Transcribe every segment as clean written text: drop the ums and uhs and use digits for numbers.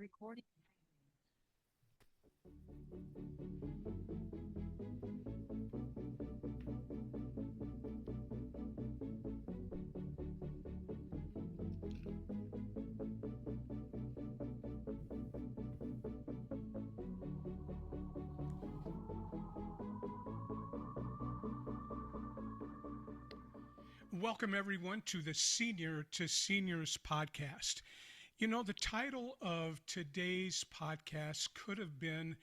Recording. Welcome, everyone, to the Senior to Seniors podcast. You know, the title of today's podcast could have been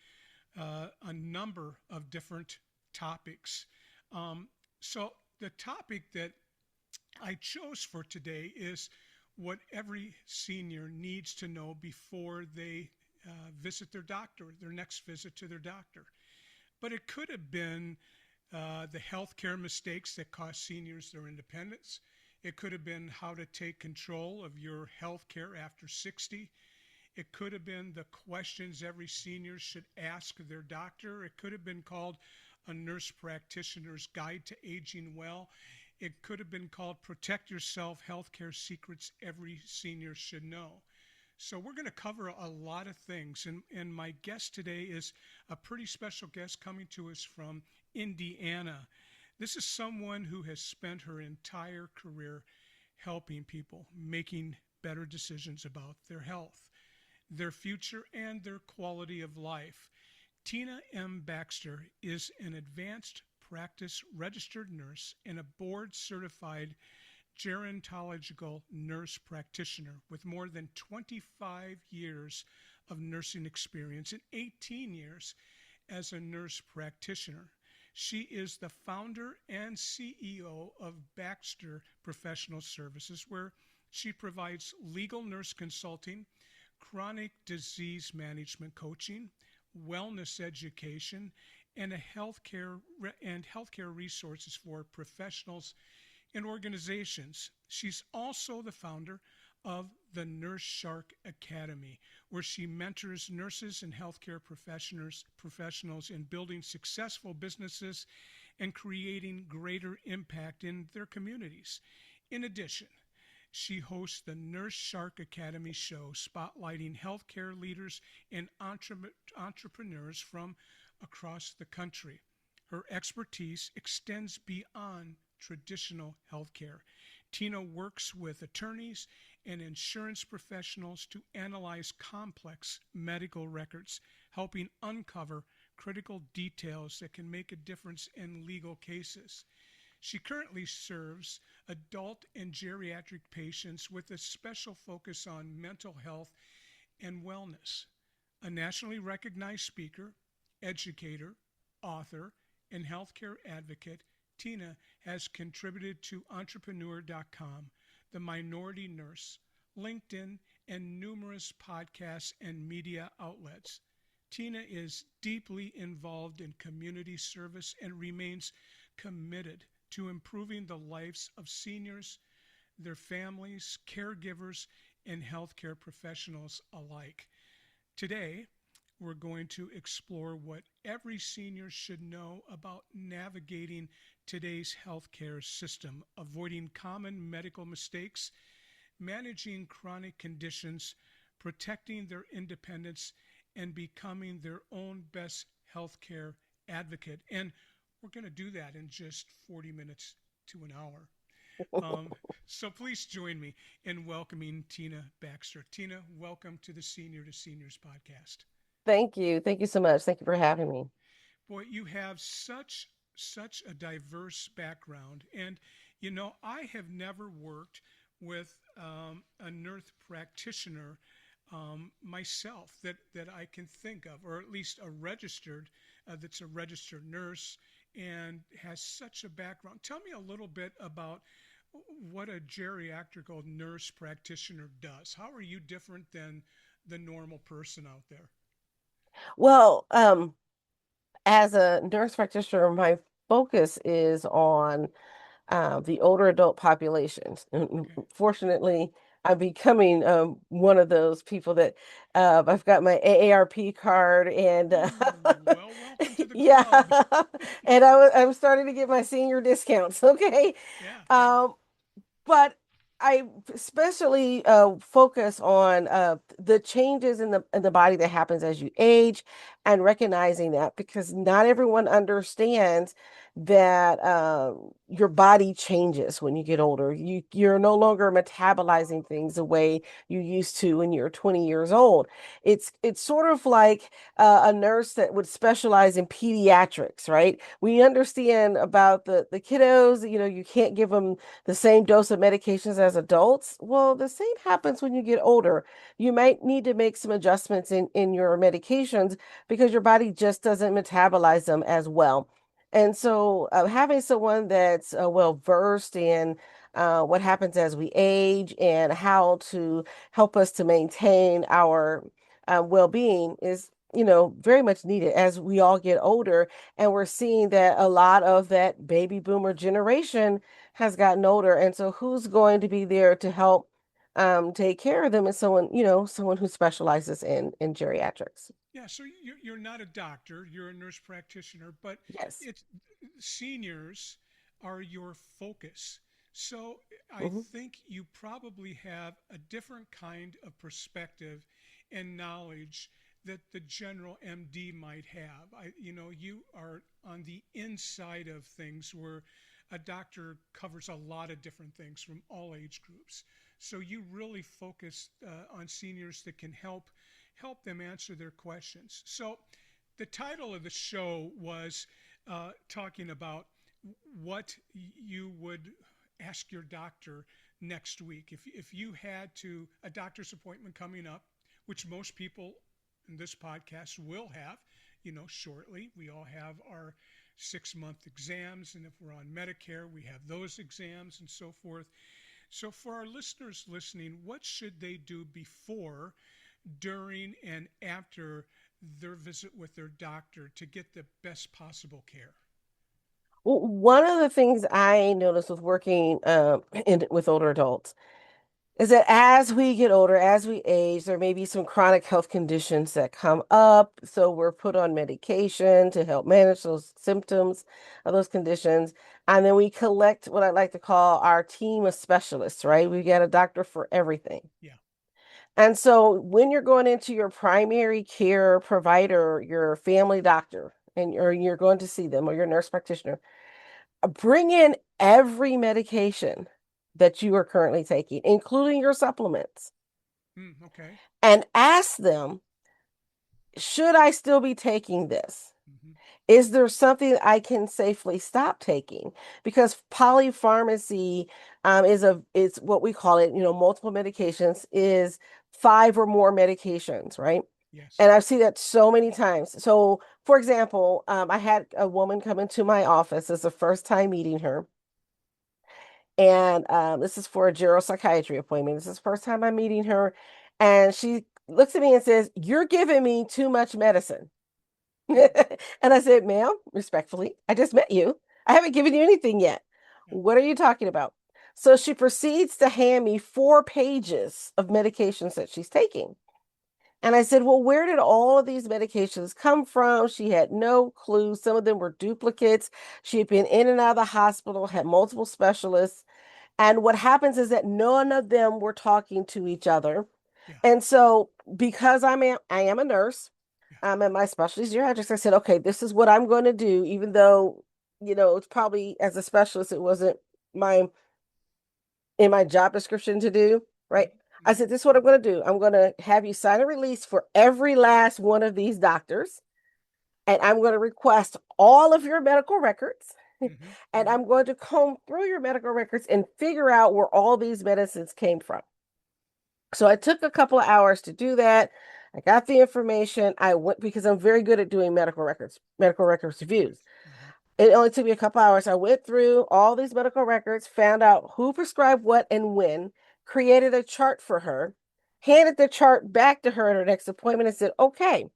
a number of different topics. Um, so, the topic that I chose for today is what every senior needs to know before they visit their doctor, their next visit to their doctor. But it could have been the healthcare mistakes that cost seniors their independence. It could have been how to take control of your healthcare after 60. It could have been the questions every senior should ask their doctor. It could have been called a nurse practitioner's guide to aging well. It could have been called Protect Yourself Healthcare Secrets Every Senior Should Know. So we're going to cover a lot of things. And my guest today is a pretty special guest coming to us from Indiana. This is someone who has spent her entire career helping people, making better decisions about their health, their future, and their quality of life. Tina M. Baxter is an advanced practice registered nurse and a board certified gerontological nurse practitioner with more than 25 years of nursing experience and 18 years as a nurse practitioner. She is the founder and CEO of Baxter Professional Services, where she provides legal nurse consulting, chronic disease management coaching, wellness education, and healthcare resources for professionals and organizations. She's also the founder of the Nurse Shark Academy, where she mentors nurses and healthcare professionals in building successful businesses and creating greater impact in their communities. In addition, she hosts the Nurse Shark Academy show, spotlighting healthcare leaders and entrepreneurs from across the country. Her expertise extends beyond traditional healthcare. Tina works with attorneys and insurance professionals to analyze complex medical records, helping uncover critical details that can make a difference in legal cases. She currently serves adult and geriatric patients with a special focus on mental health and wellness. A nationally recognized speaker, educator, author, and healthcare advocate, Tina has contributed to Entrepreneur.com, The Minority Nurse, LinkedIn, and numerous podcasts and media outlets. Tina is deeply involved in community service and remains committed to improving the lives of seniors, their families, caregivers, and healthcare professionals alike. Today, we're going to explore what every senior should know about navigating today's healthcare system, avoiding common medical mistakes, managing chronic conditions, protecting their independence, and becoming their own best healthcare advocate. And we're going to do that in just 40 minutes to an hour. Um, so please join me in welcoming Tina Baxter. Tina, welcome to the Senior to Seniors podcast. Thank you. Thank you so much. Thank you for having me. Boy, you have such a diverse background, and you know I have never worked with a nurse practitioner myself that I can think of, or at least a registered that's a registered nurse and has such a background. Tell me a little bit about what a geriatrical nurse practitioner does. How are you different than the normal person out there? Well, as a nurse practitioner, my focus is on the older adult populations. And Okay. fortunately, I'm becoming one of those people that I've got my AARP card and Ooh, well, welcome to the yeah, club. I'm starting to get my senior discounts. Okay. Yeah, yeah. Um, but I especially focus on the changes in the body that happens as you age and recognizing that because not everyone understands that your body changes when you get older. You're no longer metabolizing things the way you used to when you're 20 years old. It's sort of like a nurse that would specialize in pediatrics, right? We understand about the kiddos, you know, you can't give them the same dose of medications as adults. Well, the same happens when you get older. You might need to make some adjustments in your medications because your body just doesn't metabolize them as well. And so, having someone that's well versed in what happens as we age and how to help us to maintain our well-being is, you know, very much needed as we all get older. And we're seeing that a lot of that baby boomer generation has gotten older. And so who's going to be there to help take care of them is someone, you know, someone who specializes in geriatrics. Yeah, so you're not a doctor, you're a nurse practitioner, but Yes. it's seniors are your focus. So I Hmm. think you probably have a different kind of perspective and knowledge that the general MD might have. You are on the inside of things where a doctor covers a lot of different things from all age groups. So you really focus on seniors that can help them answer their questions. So the title of the show was talking about what you would ask your doctor next week. If you had to, a doctor's appointment coming up, which most people in this podcast will have, shortly. We all have our 6 month exams, and if we're on Medicare, we have those exams and so forth. So, for our listeners listening, what should they do before, during, and after their visit with their doctor to get the best possible care? Well, one of the things I noticed with working with older adults is that as we get older, as we age, there may be some chronic health conditions that come up. So we're put on medication to help manage those symptoms of those conditions. And then we collect what I like to call our team of specialists, right? We get a doctor for everything. Yeah. And so when you're going into your primary care provider, your family doctor, and you're going to see them or your nurse practitioner, bring in every medication that you are currently taking, including your supplements, Okay. and ask them, should I still be taking this? Hmm. Is there something I can safely stop taking? Because polypharmacy is what we call it, you know, multiple medications is five or more medications, right? Yes. And I've seen that so many times. So, for example, I had a woman come into my office. It's the first time meeting her. And this is for a geropsychiatry appointment. This is the first time I'm meeting her. And she looks at me and says, "You're giving me too much medicine." And I said, "Ma'am, respectfully, I just met you. I haven't given you anything yet. Yeah. What are you talking about?" So she proceeds to hand me 4 pages of medications that she's taking. And I said, "Well, where did all of these medications come from?" She had no clue. Some of them were duplicates. She had been in and out of the hospital, had multiple specialists. And what happens is that none of them were talking to each other. Yeah. And so, because I am a nurse, Yeah. and my specialty is geriatrics, I said, okay, this is what I'm going to do, even though, you know, it's probably as a specialist, it wasn't my in my job description to do, right? I Hmm. said, this is what I'm going to do. I'm going to have you sign a release for every last one of these doctors, and I'm going to request all of your medical records. Hmm. And Hmm. I'm going to comb through your medical records and figure out where all these medicines came from. So I took a couple of hours to do that. I got the information. I went because I'm very good at doing medical records reviews. Hmm. It only took me a couple hours. I went through all these medical records, found out who prescribed what and when, created a chart for her, handed the chart back to her at her next appointment and said, okay,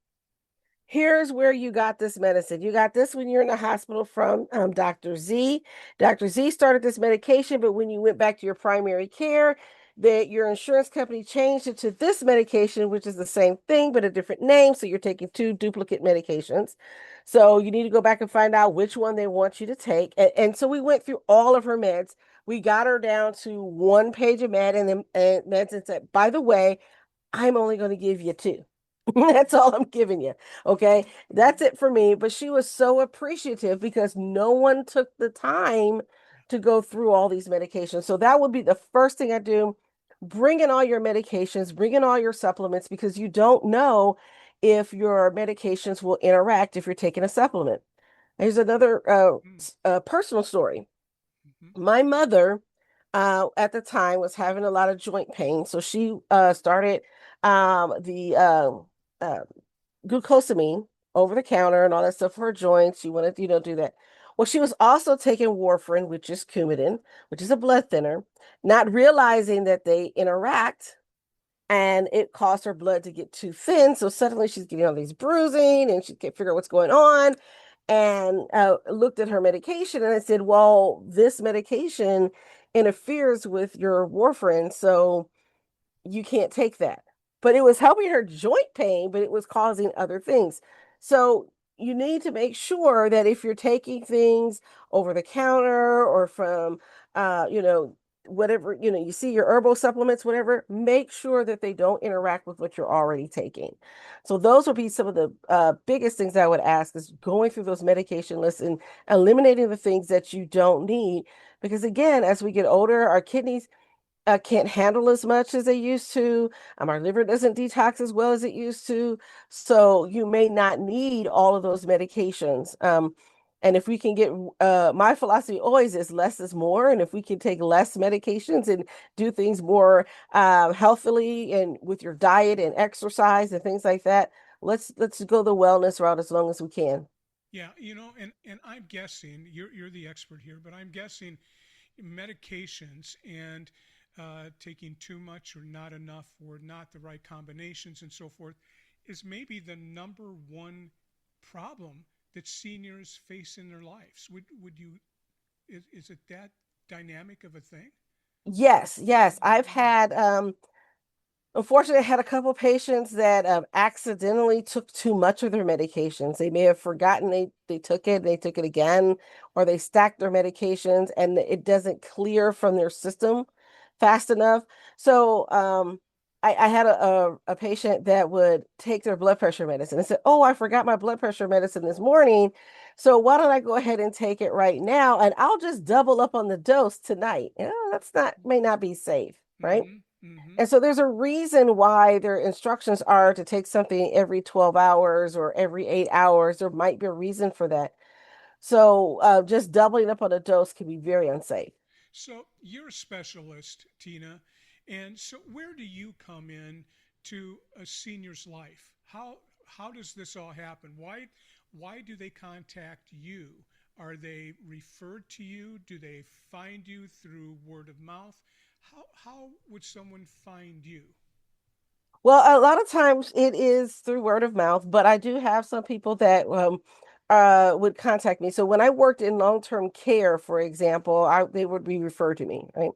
here's where you got this medicine. You got this when you're in the hospital from Dr. Z. Dr. Z started this medication, but when you went back to your primary care, that your insurance company changed it to this medication, which is the same thing but a different name. So you're taking 2 duplicate medications. So you need to go back and find out which one they want you to take. And so we went through all of her meds, We got her down to one page of meds and said, by the way, I'm only going to give you two. That's all I'm giving you. Okay. Mm-hmm. Mm-hmm. That's it for me. But she was so appreciative because no one took the time Yeah. to go through all these medications. So that would be the first thing I do. Bring in all your medications, bring in all your supplements because you don't know if your medications will interact if you're taking a supplement. Here's another Mm-hmm. personal story. Mm-hmm. My mother, at the time, was having a lot of joint pain, so she started the uh, glucosamine over the counter and all that stuff for her joints. She wanted, do that. Well, she was also taking warfarin, which is Coumadin, which is a blood thinner, not realizing that they interact and it caused her blood to get too thin. So suddenly she's getting all these bruising and she can't figure out what's going on. And looked at her medication and I said, well, this medication interferes with your warfarin. So you can't take that. But it was helping her joint pain, but it was causing other things. So you need to make sure that if you're taking things over the counter or from, whatever, you see your herbal supplements, whatever, make sure that they don't interact with what you're already taking. So those would be some of the biggest things I would ask is going through those medication lists and eliminating the things that you don't need. Because again, as we get older, our kidneys can't handle as much as they used to. Our liver doesn't detox as well as it used to. So you may not need all of those medications. And if we can get, my philosophy always is less is more. And if we can take less medications and do things more healthily and with your diet and exercise and things like that, let's go the wellness route as long as we can. Yeah, and I'm guessing you're the expert here, but I'm guessing medications and taking too much or not enough or not the right combinations and so forth is maybe the number one problem that seniors face in their lives. Would you is it that dynamic of a thing? Yes, yes. I've Mm-hmm. had unfortunately, I had a couple patients that accidentally took too much of their medications. They may have forgotten they took it, they took it again, or they stacked their medications and it doesn't clear from their system fast enough. So I had a patient that would take their blood pressure medicine and said, "Oh, I forgot my blood pressure medicine this morning. So why don't I go ahead and take it right now and I'll just double up on the dose tonight." That's not may not be safe, right? Mm-hmm. Mm-hmm. And so there's a reason why their instructions are to take something every 12 hours or every 8 hours. There might be a reason for that. So just doubling up on a dose can be very unsafe. So you're a specialist, Tina, and so where do you come in to a senior's life? How does this all happen? Why do they contact you? Are they referred to you? Do they find you through word of mouth? How would someone find you? Well, a lot of times it is through word of mouth, but I do have some people that would contact me. So when I worked in long-term care, for example, they would be referred to me, right?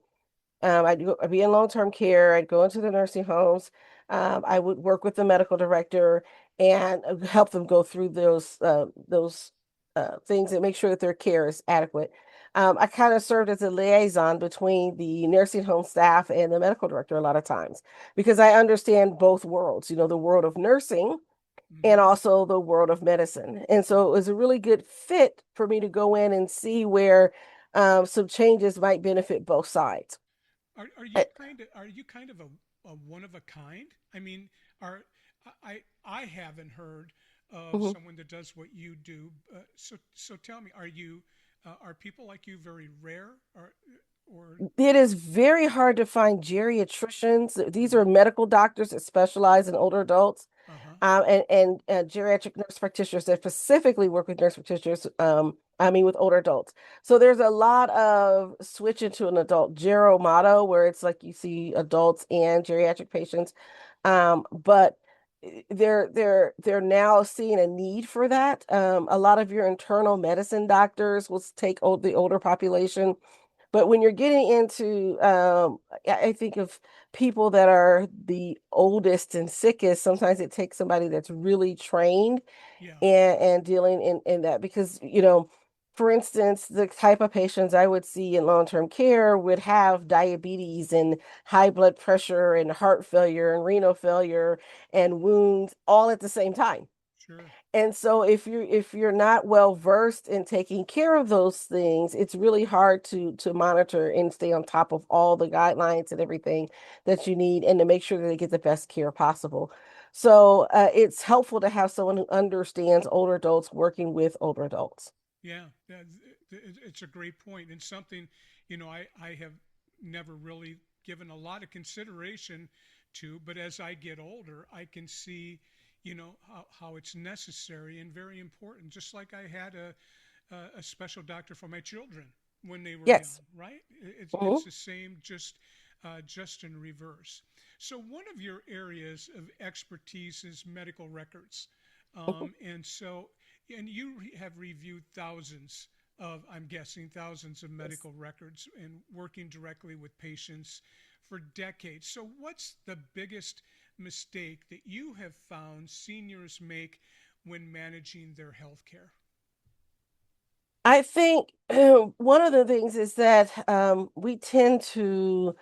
I'd be in long-term care. I'd go into the nursing homes. I would work with the medical director and help them go through those things and make sure that their care is adequate. I kind of served as a liaison between the nursing home staff and the medical director a lot of times because I understand both worlds, the world of nursing and Mm-hmm. also the world of medicine. And so it was a really good fit for me to go in and see where some changes might benefit both sides. Are you kind of a one of a kind? I mean, are I haven't heard of Mhm. someone that does what you do. So tell me, are people like you very rare or It is very hard to find geriatricians. These are mm-hmm. medical doctors that specialize in older adults, Uh-huh. and geriatric nurse practitioners that specifically work with nurse practitioners. I mean, with older adults. So there's a lot of switching to an adult gero motto where it's like you see adults and geriatric patients. But they're now seeing a need for that. A lot of your internal medicine doctors will take the older population, but when you're getting into, I think of people that are the oldest and sickest, sometimes it takes somebody that's really trained Yeah. and dealing in that because, for instance, the type of patients I would see in long-term care would have diabetes and high blood pressure and heart failure and renal failure and wounds all at the same time. Sure. And so if you're not well versed in taking care of those things, it's really hard to monitor and stay on top of all the guidelines and everything that you need and to make sure that they get the best care possible. So it's helpful to have someone who understands older adults working with older adults. Yeah, it's a great point and something, I have never really given a lot of consideration to, but as I get older, I can see, how it's necessary and very important. Just like I had a special doctor for my children when they were young, Yes. right? It's Mhm. the same, just in reverse. So one of your areas of expertise is medical records, Mhm. and so and you have reviewed thousands of, I'm guessing, thousands of Yes. medical records and working directly with patients for decades. So, what's the biggest mistake that you have found seniors make when managing their health care? I think one of the things is that we tend to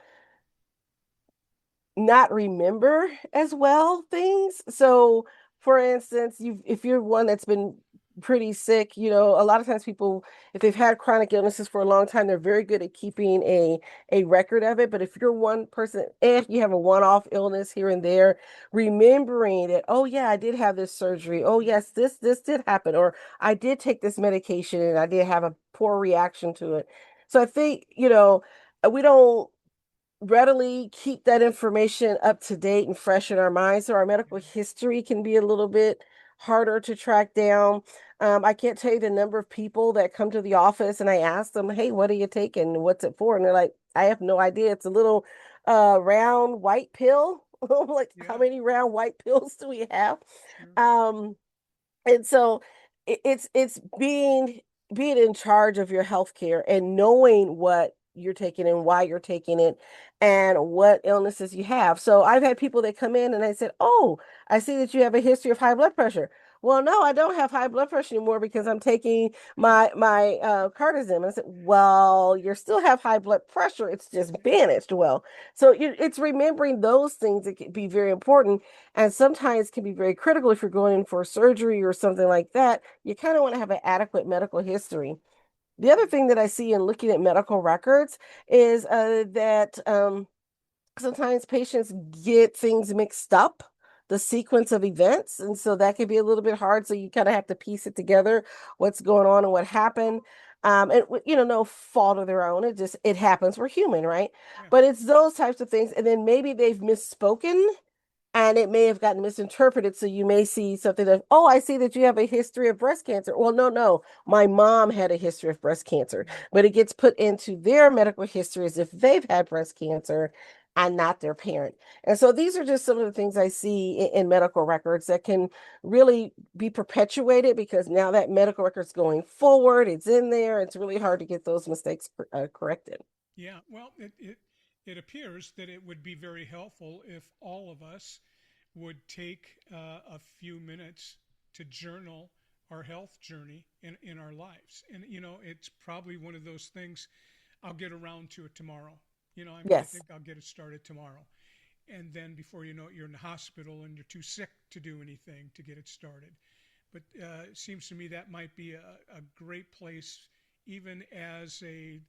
not remember as well things. So, for instance, you if you're one that's been pretty sick, a lot of times people, if they've had chronic illnesses for a long time, they're very good at keeping a record of it. But if you're one person, if you have a one-off illness here and there, remembering that, oh yeah, I did have this surgery. Oh yes, this did happen, or I did take this medication and I did have a poor reaction to it. So I think, we don't readily keep that information up to date and fresh in our minds. So our medical Yeah, history can be a little bit harder to track down. I can't tell you the number of people that come to the office and I ask them, hey, what are you taking? What's it for? And they're like, I have no idea. It's a little round white pill. I'm like, how yeah, many round white pills do we have? sure. Um, and so it's being in charge of your health care and knowing what you're taking and why you're taking it and what illnesses you have. So I've had people that come in and I said, "Oh, I see that you have a history of high blood pressure." Well, no, I don't have high blood pressure anymore because I'm taking my cardizem. And I said, "Well, you still have high blood pressure. It's just managed well." So it's remembering those things that can be very important and sometimes can be very critical if you're going in for surgery or something like that. You kind of want to have an adequate medical history. The other thing that I see in looking at medical records is that sometimes patients get things mixed up, the sequence of events. And so that can be a little bit hard. So you kind of have to piece it together, what's going on and what happened. No fault of their own. It happens. We're human, right? Yeah, But it's those types of things. And then maybe they've misspoken and it may have gotten misinterpreted. So you may see something of, oh, I see that you have a history of breast cancer. Well, no, no, my mom had a history of breast cancer, yeah, but it gets put into their medical history as if they've had breast cancer and not their parent. And so these are just some of the things I see in medical records that can really be perpetuated because now that medical record's going forward, it's in there. It's really hard to get those mistakes corrected. yeah. Well, it appears that it would be very helpful if all of us would take a few minutes to journal our health journey in our lives. And, it's probably one of those things I'll get around to it tomorrow. I Yes, think I'll get it started tomorrow. And then before you know it, you're in the hospital and you're too sick to do anything to get it started. But it seems to me that might be a great place, even as a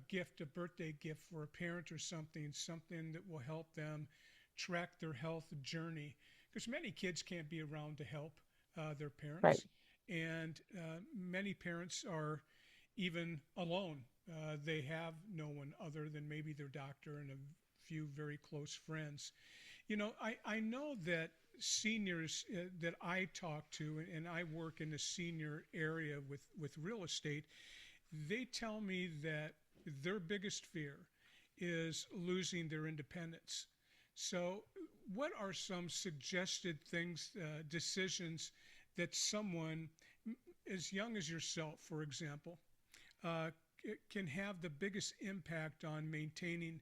gift, a birthday gift for a parent or something that will help them track their health journey. Because many kids can't be around to help their right, parents, and many parents are even alone. They have no one other than maybe their doctor and a few very close friends. I know that seniors that I talk to, and I work in the senior area with real estate, they tell me that their biggest fear is losing their independence. So, what are some suggested things, decisions that someone as young as yourself, for example, uh, can have the biggest impact on maintaining,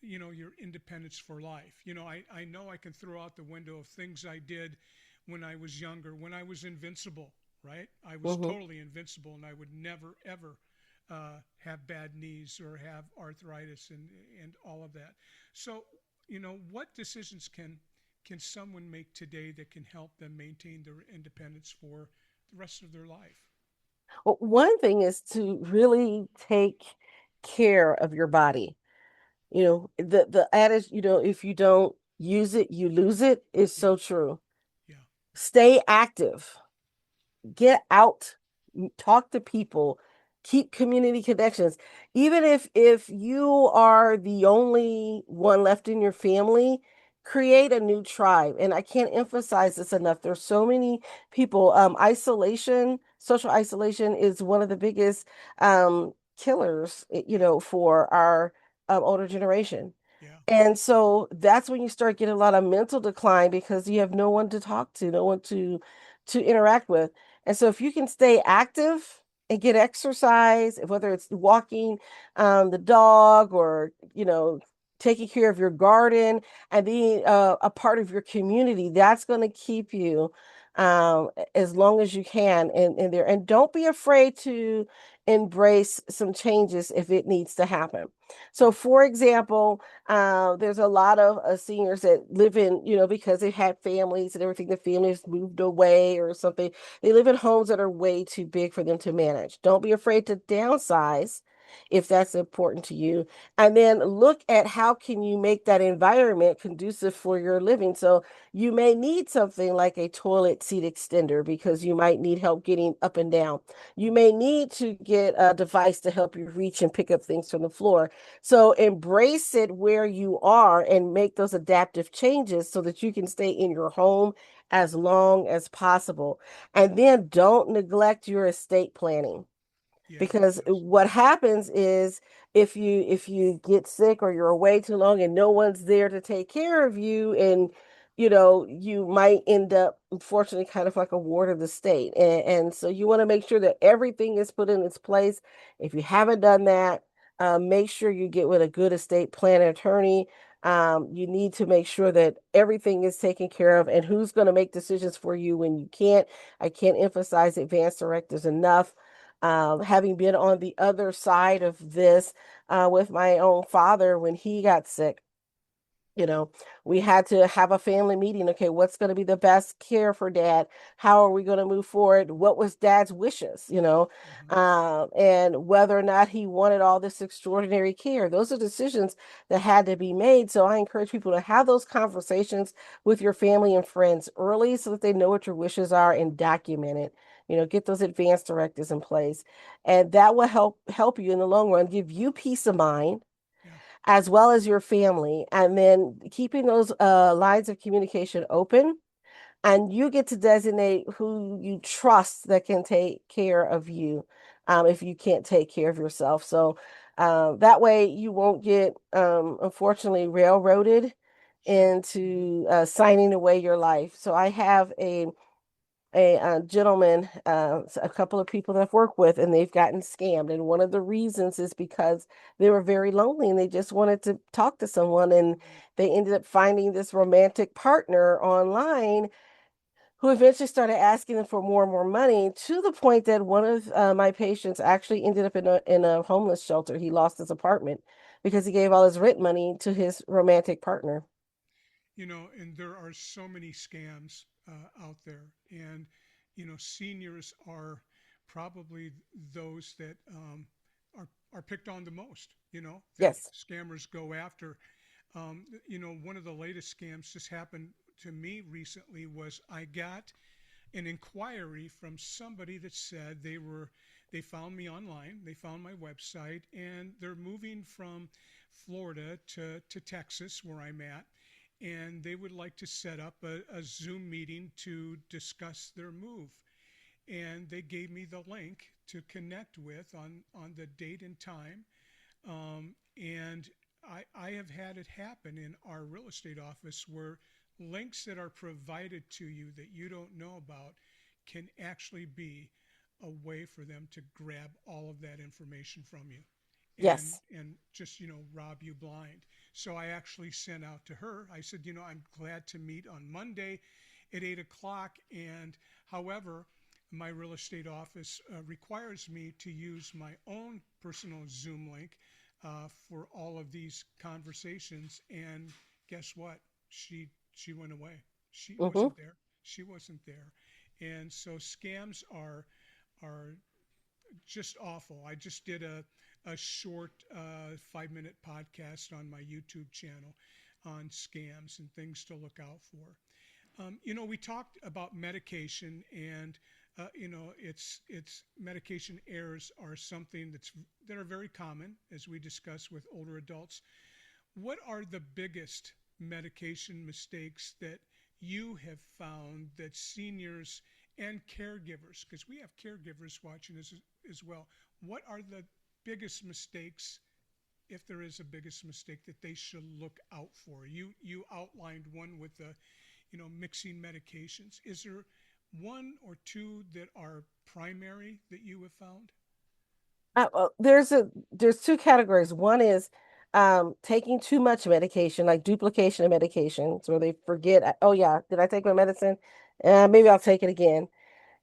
your independence for life? I know I can throw out the window of things I did when I was younger, when I was invincible, right? I was Hmm. totally invincible, and I would never ever have bad knees or have arthritis and all of that. So, what decisions can someone make today that can help them maintain their independence for the rest of their life? Well, one thing is to really take care of your body. The adage, if you don't use it, you lose it is Yeah, so true. yeah, Stay active, get out, talk to people, keep community connections. Even if you are the only one left in your family, create a new tribe. And I can't emphasize this enough. There's so many people. Social isolation is one of the biggest killers, yeah, for our older generation. yeah, And so that's when you start getting a lot of mental decline because you have no one to talk to, no one to interact with. And so if you can stay active and get exercise, whether it's walking the dog or, taking care of your garden and being a part of your community, that's going to keep you as long as you can in there. And don't be afraid to embrace some changes if it needs to happen. So, yeah, for example, there's a lot of seniors that live in, because they've had families and everything, the families moved away or something. They live in homes that are way too big for them to manage. Don't be afraid to downsize if that's important to you. And then look at how can you make that environment conducive for your living. So you may need something like a toilet seat extender because you might need help getting up and down. You may need to get a device to help you reach and pick up things from the floor. So embrace it where you are and make those adaptive changes so that you can stay in your home as long as possible. And then don't neglect your estate planning yes, because yes, what happens is if you get sick or you're away too long and no one's there to take care of you, and you might end up unfortunately kind of like a ward of the state, and so you want to make sure that everything is put in its place. If you haven't done that, make sure you get with a good estate plan attorney. You need to make sure that everything is taken care of, and who's going to make decisions for you when you can't. I can't emphasize advance directives enough. Having been on the other side of this with my own father when he got sick, you know, we had to have a family meeting. Okay, what's going to be the best care for dad? How are we going to move forward? What was dad's wishes, uh-huh, and whether or not he wanted all this extraordinary care? Those are decisions that had to be made. So I encourage people to have those conversations with your family and friends early so that they know what your wishes are and document it. Get those advance directives in place. And that will help you in the long run, give you peace of mind yeah, as well as your family, and then keeping those lines of communication open. And you get to designate who you trust that can take care of you if you can't take care of yourself. So that way you won't get, unfortunately, railroaded sure, hmm, into signing away your life. So I have a gentleman, a couple of people that I've worked with, and they've gotten scammed. And one of the reasons is because they were very lonely and they just wanted to talk to someone. And right, they ended up finding this romantic partner online who eventually started asking them for more and more money to the point that one of my patients actually ended up in a homeless shelter. He lost his apartment because he gave all his rent money to his romantic partner. and there are so many scams out there, and seniors are probably those that are picked on the most. That Yes. scammers go after. One of the latest scams just happened to me recently was I got an inquiry from somebody that said they found me online, they found my website, and they're moving from Florida to Texas, where I'm at, and they would like to set up a Zoom meeting to discuss their move. And they gave me the link to connect with on the date and time. And I have had it happen in our real estate office where links that are provided to you that you don't know about can actually be a way for them to grab all of that information from you and Yes. just rob you blind. So I actually sent out to her, I said, I'm glad to meet on Monday at 8 o'clock, and however, my real estate office requires me to use my own personal Zoom link for all of these conversations. And guess what? She went away. She Hmm. wasn't there. She wasn't there. And so scams are just awful. I just did a short 5-minute podcast on my YouTube channel on scams and things to look out for. We talked about medication, and it's medication errors are something that are very common as we discuss with older adults. What are the biggest medication mistakes that you have found that seniors and caregivers, because we have caregivers watching as well, what are the biggest mistakes, if there is a biggest mistake, that they should look out for? You outlined one with the mixing medications. Is there one or two that are primary that you have found? Well, there's two categories. One is taking too much medication, like duplication of medications, where they forget, oh yeah, did I take my medicine? Maybe I'll take it again.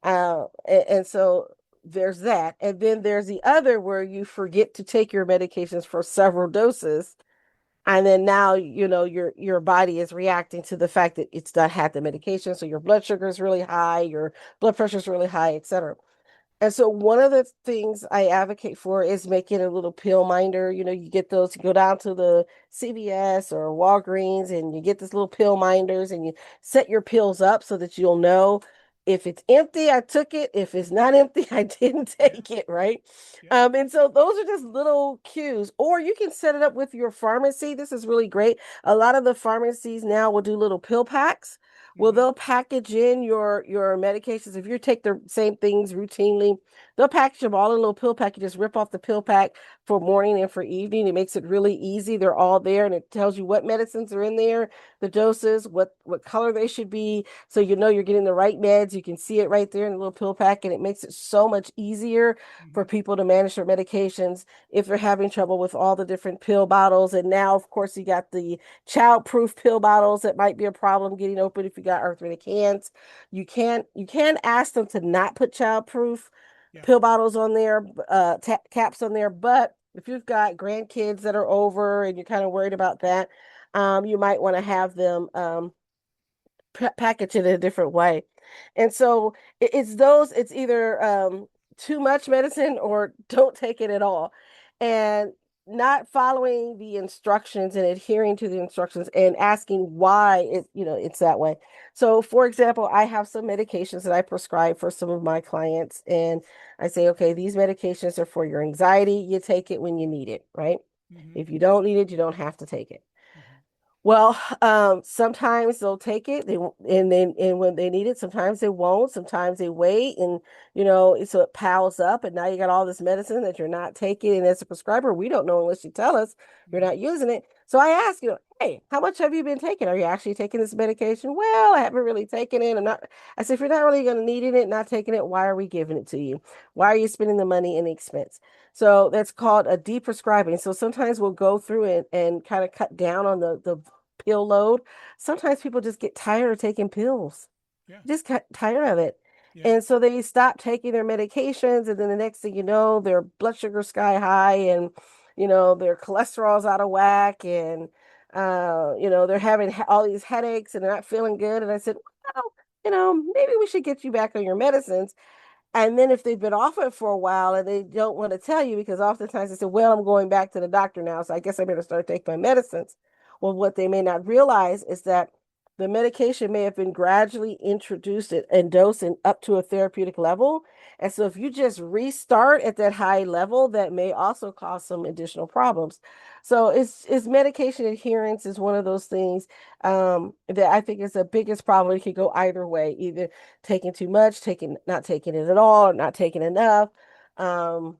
And so there's that. And then there's the other where you forget to take your medications for several doses. And then now, your body is reacting to the fact that it's not had the medication. So your blood sugar is really high, your blood pressure is really high, etc. And so one of the things I advocate for is making a little pill minder. You get those, you go down to the CVS or Walgreens and you get this little pill minders and you set your pills up so that you'll know if it's empty, I took it. If it's not empty, I didn't Yeah, take it, right? yeah. And so those are just little cues. Or you can set it up with your pharmacy. This is really great. A lot of the pharmacies now will do little pill packs. Well, Mm-hmm. they'll package in your medications. If you take the same things routinely, they'll package them all in little pill pack. You just rip off the pill pack for morning and for evening. It makes it really easy. They're all there, and it tells you what medicines are in there, the doses, what color they should be, so you know you're getting the right meds. You can see it right there in the little pill pack, and it makes it so much easier for Mm-hmm. people to manage their medications if they're having trouble with all the different pill bottles. And now, of course, you got the child-proof pill bottles that might be a problem getting open if you got arthritic hands. You can't ask them to not put child-proof Yeah. pill bottles on there, caps on there. But if you've got grandkids that are over and you're kind of worried about that, you might want to have them package it in a different way. And so it's either too much medicine or don't take it at all. And not following the instructions and adhering to the instructions and asking why it's that way. So for example, I have some medications that I prescribe for some of my clients, and I say, okay, these medications are for your anxiety. You take it when you need it, right? Mm-hmm. If you don't need it, you don't have to take it. Mm-hmm. Well, sometimes they'll take it, and when they need it, sometimes they won't, sometimes they wait, and so it piles up, and now you got all this medicine that you're not taking, and as a prescriber, we don't know unless you tell us you're Mm-hmm. not using it. So I ask you, hey, how much have you been taking? Are you actually taking this medication? Well, I haven't really taken it. I'm not. I said, if you're not really going to need it, not taking it, why are we giving it to you? Why are you spending the money and the expense? So that's called a deprescribing. So sometimes we'll go through it and kind of cut down on the pill load. Sometimes people just get tired of taking pills, Yeah. just get tired of it. Yeah. And so they stop taking their medications, and then the next thing you know, their blood sugar sky high, and their cholesterol's out of whack, and they're having all these headaches and they're not feeling good. And I said, well, maybe we should get you back on your medicines. And then if they've been off it for a while and they don't want to tell you, because oftentimes they say, well, I'm going back to the doctor now, so I guess I better start taking my medicines. Well, what they may not realize is that the medication may have been gradually introduced and dosed and up to a therapeutic level. And so if you just restart at that high level, that may also cause some additional problems. So it's medication adherence is one of those things that I think is the biggest problem. It could go either way, either taking too much, taking not taking it at all, or not taking enough. Um,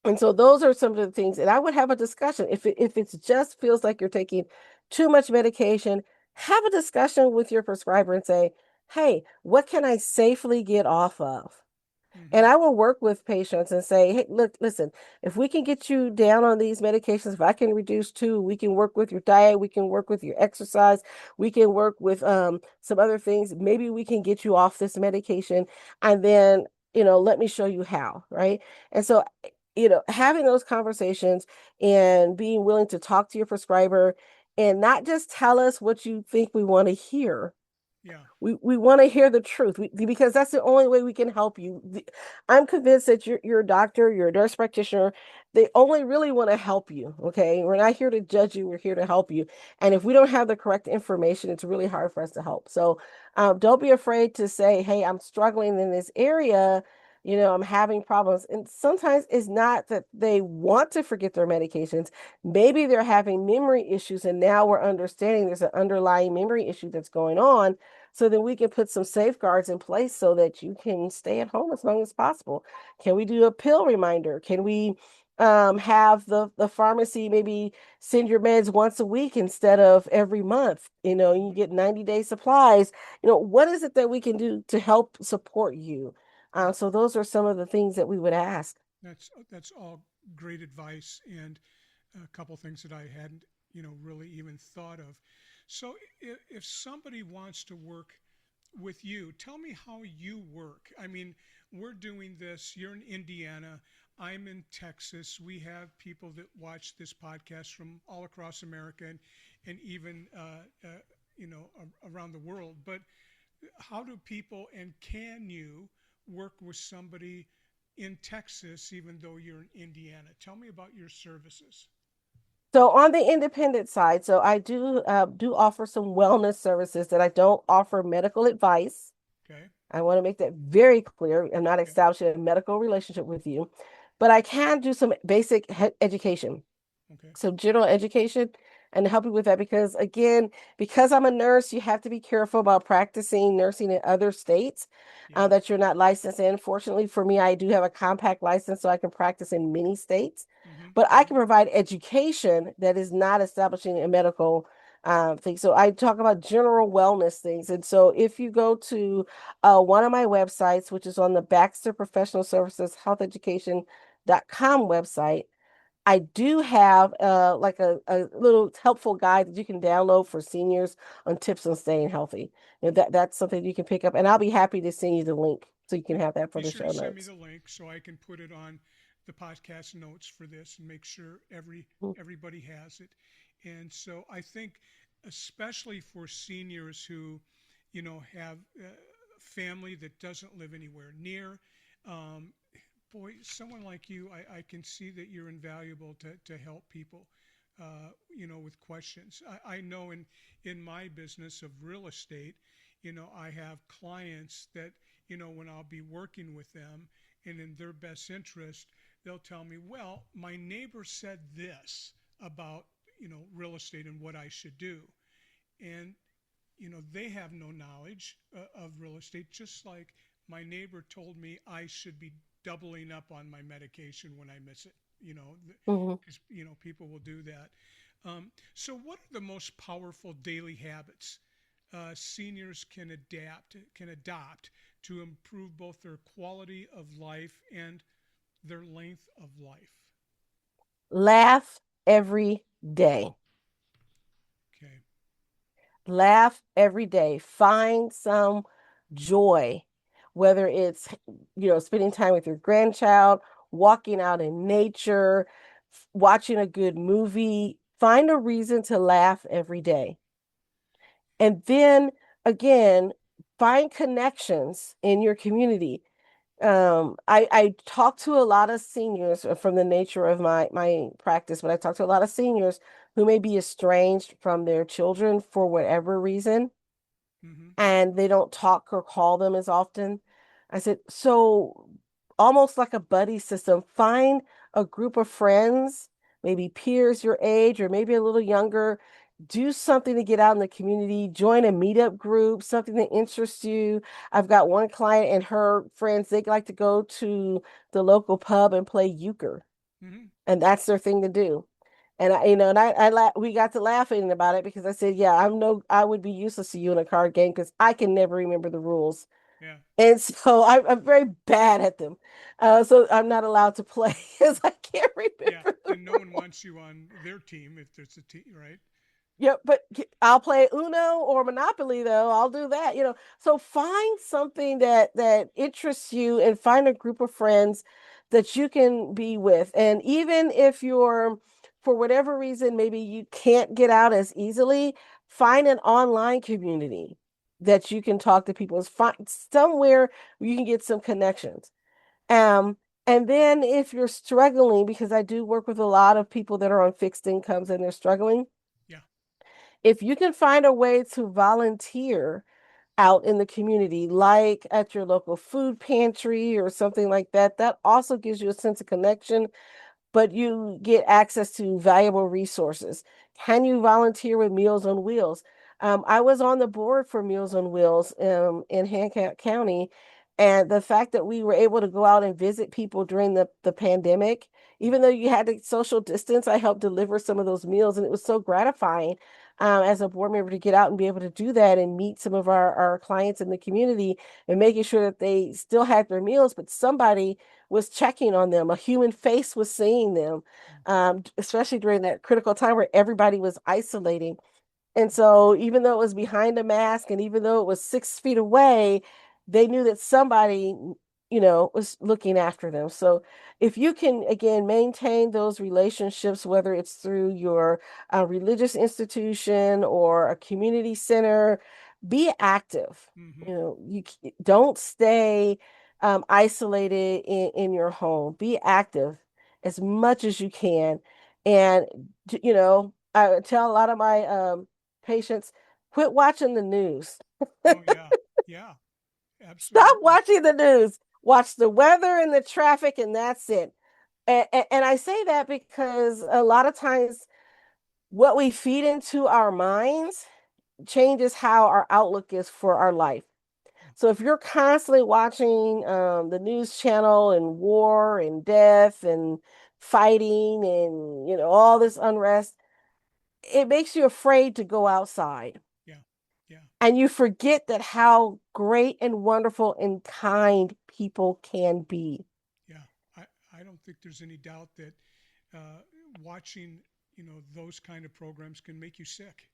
and so those are some of the things, and I would have a discussion. If it just feels like you're taking too much medication, have a discussion with your prescriber and say, hey, what can I safely get off of? And Mm-hmm. I will work with patients and say, hey, look, listen, if we can get you down on these medications, if I can reduce two, we can work with your diet, we can work with your exercise, we can work with some other things. Maybe we can get you off this medication. And then, let me show you how, right? And so, having those conversations and being willing to talk to your prescriber and not just tell us what you think we want to hear. Yeah. We want to hear the truth because that's the only way we can help you. I'm convinced that you're a doctor, you're a nurse practitioner. They only really want to help you. Okay. We're not here to judge you. We're here to help you. And if we don't have the correct information, it's really hard for us to help. So don't be afraid to say, hey, I'm struggling in this area. I'm having problems. And sometimes it's not that they want to forget their medications. Maybe they're having memory issues. And now we're understanding there's an underlying memory issue that's going on, so then we can put some safeguards in place so that you can stay at home as long as possible. Can we do a pill reminder? Can we have the pharmacy maybe send your meds once a week instead of every month? You Mm-hmm. get 90-day supplies. What is it that we can do to help support you? Yeah. So those are some of the things that we would ask. That's all great advice and a couple things that I hadn't, really even thought of. So if somebody wants to work with you, tell me how you work. I mean, we're doing this. You're in Indiana. I'm in Texas. We have people that watch this podcast from all across America and even around the world. But how do people and can you work with somebody in Texas even though you're in Indiana? Tell me about your services. So on the independent side, so I do offer some wellness services that I don't offer medical advice. Okay. I want to make that very clear. I'm not Okay. establishing a medical relationship with you, but I can do some basic education, Okay. some general education, and help you with that because, again, because I'm a nurse, you have to be careful about practicing nursing in other states Yeah. that you're not licensed in. Fortunately for me, I do have a compact license, so I can practice in many states, Mm-hmm. but I Mm-hmm. can provide education that is not establishing a medical thing. So I talk about general wellness things. And so if you go to one of my websites, which is on the Baxter Professional Services Health Education.com website, I do have like a little helpful guide that you can download for seniors on tips on staying healthy. That's something you can pick up, and I'll be happy to send you the link so you can Yeah. have that for Be the sure to show send me notes. the link so I can put it on the podcast notes for this and make sure Mm. everybody has it. And so I think, especially for seniors who, have family that doesn't live anywhere near, um, boy, someone like you, I can see that you're invaluable to help people, with questions. I know in my business of real estate, I have clients that, when I'll be working with them and in their best interest, they'll tell me, well, my neighbor said this about, real estate and what I should do. And they have no knowledge of real estate, just like my neighbor told me I should be doubling up on my medication when I miss it, Mhm. because, people will do that. So, what are the most powerful daily habits seniors can adopt to improve both their quality of life and their length of life? Laugh every day. Okay. Laugh every day. Find some joy, whether it's, spending time with your grandchild, walking out in nature, watching a good movie. Find a reason to laugh every day. And then again, find connections in your community. I talk to a lot of seniors from the nature of my practice, but I talk to a lot of seniors who may be estranged from their children for whatever reason, Mm-hmm. and they don't talk or call them as often. I said, so almost like a buddy system, find a group of friends, maybe peers your age or maybe a little younger. Do something to get out in the community, join a meetup group, something that interests you. I've got one client and her friends, they like to go to the local pub and play euchre, Mm-hmm. and that's their thing to do. And we got to laughing about it because I said, yeah, I would be useless to you in a card game because I can never remember the rules. Yeah. And so I'm very bad at them. So I'm not allowed to play because I can't Yeah. remember the And no one rules. wants you on their team if there's a team, right? Yeah, but I'll play Uno or Monopoly though. I'll do that, So find something that interests you and find a group of friends that you can be with. And even if you're, for whatever reason, maybe you can't get out as easily, find an online community that you can talk to people. Find somewhere where you can get some connections. Um, and then if you're struggling, because I do work with a lot of people that are on fixed incomes and they're struggling, Yeah. if you can find a way to volunteer out in the community, like at your local food pantry or something like that, that also gives you a sense of connection, but you get access to valuable resources. Can you volunteer with Meals on Wheels? I was on the board for Meals on Wheels in Hancock County, and the fact that we were able to go out and visit people during the pandemic, even though you had to social distance, I helped deliver some of those meals, and it was so gratifying as a board member to get out and be able to do that and meet some of our clients in the community and making sure that they still had their meals, but somebody was checking on them. A human face was seeing them, especially during that critical time where everybody was isolating. And so, even though it was behind a mask and even though it was 6 feet away, they knew that somebody, was looking after them. So, if you can, again, maintain those relationships, whether it's through your religious institution or a community center, be active. Mm-hmm. Don't stay isolated in your home. Be active as much as you can. And, I tell a lot of my patients, quit watching the news. Oh yeah. Yeah. Stop Absolutely. watching the news. Watch the weather and the traffic, and that's it. And I say that because a lot of times what we feed into our minds changes how our outlook is for our life. So if you're constantly watching the news channel and war and death and fighting and all this unrest, it makes you afraid to go outside. Yeah. Yeah. And you forget that how great and wonderful and kind people can be. Yeah. I don't think there's any doubt that uh, watching, those kind of programs can make you sick,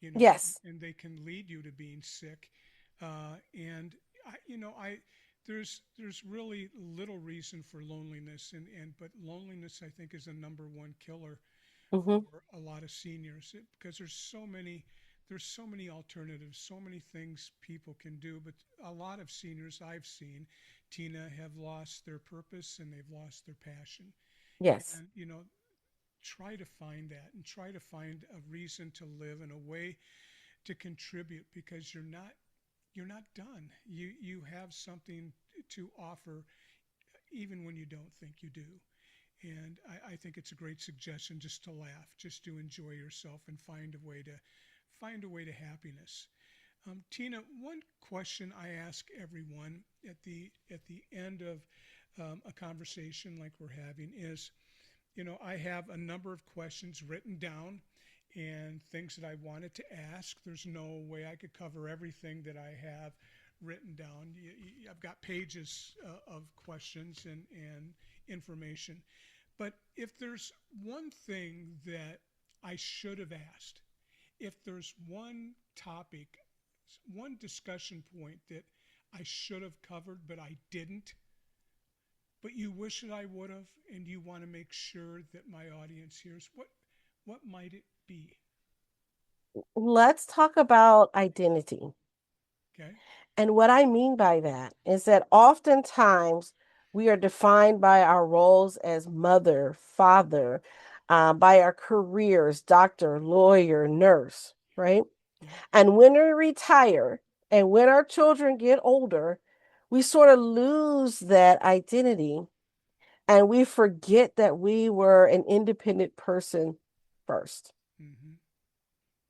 Yes. and they can lead you to being sick. And I there's really little reason for loneliness, and but loneliness I think is a number one killer Hmm. for a lot of seniors because there's so many alternatives, so many things people can do. But a lot of seniors I've seen, Tina, have lost their purpose and they've lost their passion. Yes. And try to find that and try to find a reason to live and a way to contribute because you're not done. You have something to offer even when you don't think you do. And I think it's a great suggestion just to laugh, just to enjoy yourself and find a way to happiness. Tina, one question I ask everyone at the end of a conversation like we're having is, I have a number of questions written down and things that I wanted to ask. There's no way I could cover everything that I have written down. I've got pages of questions and information. But if there's one thing that I should have asked, if there's one topic, one discussion point that I should have covered but I didn't, but you wish that I would have, and you want to make sure that my audience hears, what might it be? Let's talk about identity. Okay. And what I mean by that is that oftentimes we are defined by our roles as mother, father, by our careers, doctor, lawyer, nurse, right? Yeah. And when we retire and when our children get older, we sort of lose that identity and we forget that we were an independent person first. Mm-hmm.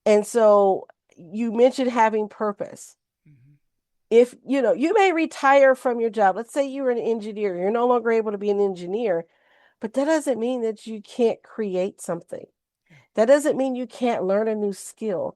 And so you mentioned having purpose. Mm-hmm. If you may retire from your job, let's say you're an engineer, you're no longer able to be an engineer, but that doesn't mean that you can't create something. Yeah. That doesn't mean you can't learn a new skill.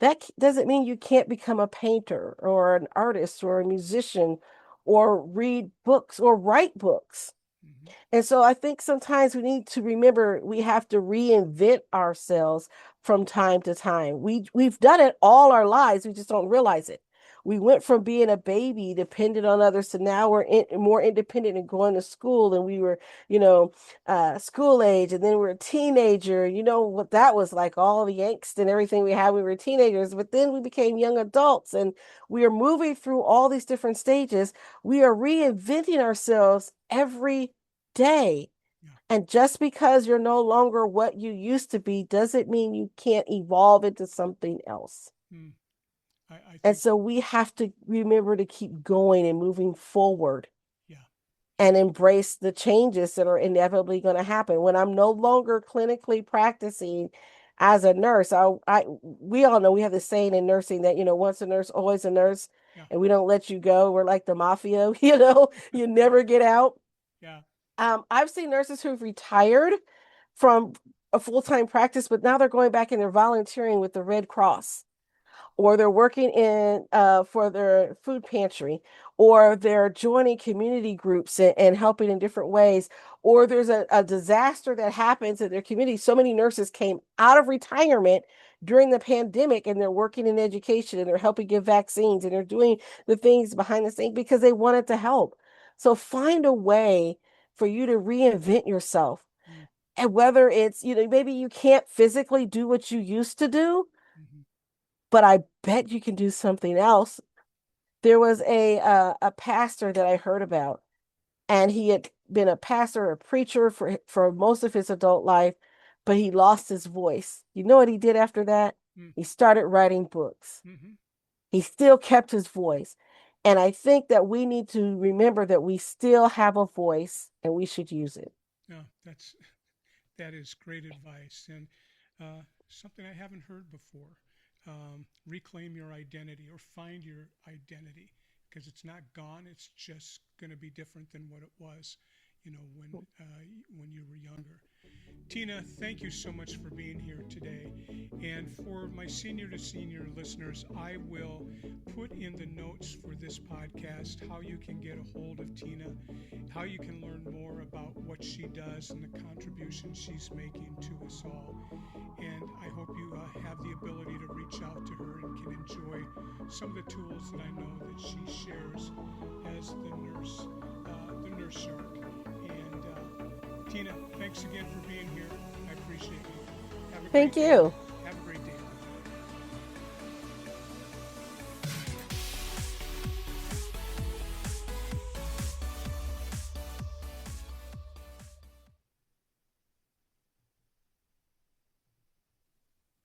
doesn't mean you can't become a painter or an artist or a musician or read books or write books. Hmm. And so I think sometimes we need to remember we have to reinvent ourselves from time to time. We've done it all our lives, we just don't realize it. We went from being a baby dependent on others to now more independent and going to school, and we were, you know, school age, and then we're a teenager. You know what that was like, all the angst and everything we had when we were teenagers. But then we became young adults, and we are moving through all these different stages. We are reinventing ourselves every day. Yeah. And just because you're no longer what you used to be doesn't mean you can't evolve into something else. Mm. I And think, so we have to remember to keep going and moving forward yeah. and embrace the changes that are inevitably going to happen. When I'm no longer clinically practicing as a nurse, we all know we have this saying in nursing that, once a nurse, always a nurse, Yeah. and we don't let you go. We're like the mafia, you never get out. Yeah. I've seen nurses who've retired from a full-time practice, but now they're going back and they're volunteering with the Red Cross, or they're working in for their food pantry, or they're joining community groups and helping in different ways, or there's a disaster that happens in their community. So many nurses came out of retirement during the pandemic and they're working in education and they're helping give vaccines and they're doing the things behind the scenes because they wanted to help. So find a way for you to reinvent yourself. Mm. And whether it's, maybe you can't physically do what you used to do, Hmm. but I bet you can do something else. There was a pastor that I heard about, and he had been a pastor, a preacher for most of his adult life, but he lost his voice. You know what he did after that? Mm. He started writing books. Hmm. He still kept his voice. And I think that we need to remember that we still have a voice and we should use it. Yeah. That is great advice, and something I haven't heard before. Reclaim your identity or find your identity, because it's not gone. It's just going to be different than what it was, when you were younger. Tina, thank you so much for being here today. And for my senior to senior listeners, I will put in the notes for this podcast how you can get a hold of Tina, how you can learn more about what she does and the contribution she's making to us all. And I hope you have the ability to reach out to her and can enjoy some of the tools that I know that she shares as the nurse shark. And Tina, thanks again for being here. I appreciate you. Have a Thank great day. you.